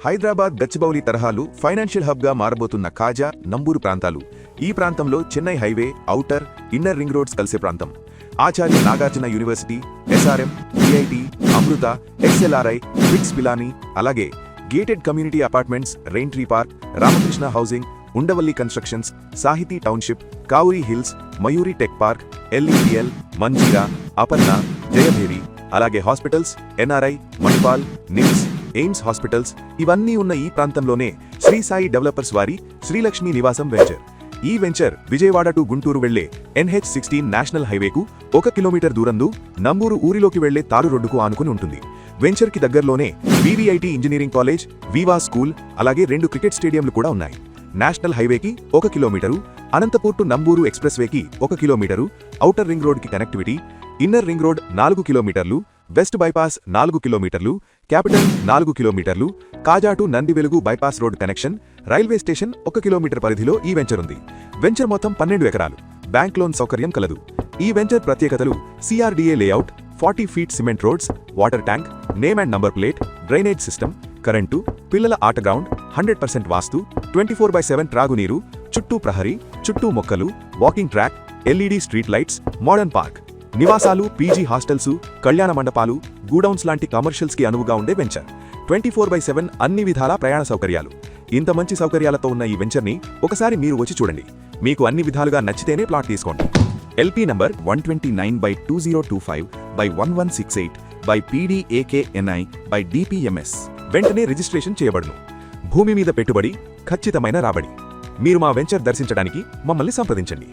Hyderabad Gachibowli తరహాలు financial హబ్గా మారబోతున్న కాజా నంబూరు ప్రాంతాలు. ఈ ప్రాంతంలో Chennai highway, outer, inner ring roads కలిసే ప్రాంతం. Acharya Nagarjuna university, SRM, IIT, Amrita, XLRI, విక్స్ పిలానీ, అలాగే gated community apartments, rain tree park, Ramakrishna housing, Undavalli constructions, Sahithi township, Kavuri hills, Mayuri tech park, LEPL, Manjeera, Aparna, Jayabheri, అలాగే hospitals, NRI, Manipal, NIMS, AIIMS hospitals ఇవన్నీ ఉన్న ఈ ప్రాంతంలోనే శ్రీ సాయి డెవలపర్స్ వారి శ్రీలక్ష్మి నివాసం వెంచర్. ఈ వెంచర్ విజయవాడ టు గుంటూరు వెళ్లే NH-16 నేషనల్ హైవేకు 1 కిలోమీటర్ దూరంలో నంబూరు ఊరిలోకి వెళ్లే తారు రోడ్డుకు ఆనుకుని ఉంటుంది. వెంచర్ కి దగ్గరలోనే VVIT engineering college, Viva school, అలాగే 2 క్రికెట్ స్టేడియంలు కూడా ఉన్నాయి. నేషనల్ హైవేకి 1 kilometre, Anantapur to Namburu express వేకి 1 కిలోమీటరు, ఔటర్ రింగ్ రోడ్ కి కనెక్టివిటీ, ఇన్నర్ రింగ్ రోడ్ 4 కిలోమీటర్లు, వెస్ట్ బైపాస్ 4 కిలోమీటర్లు, క్యాపిటల్ 4 కిలోమీటర్లు, Kaza to Nandivelugu bypass road connection, railway station 1 kilometre పరిధిలో ఈ వెంచర్ ఉంది. వెంచర్ మొత్తం 12 ఎకరాలు, బ్యాంక్ లోన్ సౌకర్యం కలదు. ఈ వెంచర్ ప్రత్యేకతలు: CRDA layout, 40 feet cement roads, water tank, name and number plate, drainage system, current, పిల్లల ఆట గ్రౌండ్, 100% వాస్తు, 24/7 త్రాగునీరు, చుట్టూ ప్రహరీ, చుట్టూ మొక్కలు, walking track, LED street lights, modern park, నివాసాలు, పీజీ హాస్టల్స్, కళ్యాణ మండపాలు, గూడౌన్స్ లాంటి కమర్షియల్స్ కి అనువుగా ఉండే వెంచర్. 24/7 అన్ని విధాల ప్రయాణ సౌకర్యాలు. ఇంత మంచి సౌకర్యాలతో ఉన్న ఈ వెంచర్ని ఒకసారి మీరు వచ్చి చూడండి. మీకు అన్ని విధాలుగా నచ్చితేనే ప్లాట్ తీసుకోండి. LP number 129/2025/1168/PDAKNI/DPMS. వెంటనే రిజిస్ట్రేషన్ చేయబడును. భూమి మీద పెట్టుబడి, ఖచ్చితమైన రాబడి. మీరు మా వెంచర్ దర్శించడానికి మమ్మల్ని సంప్రదించండి.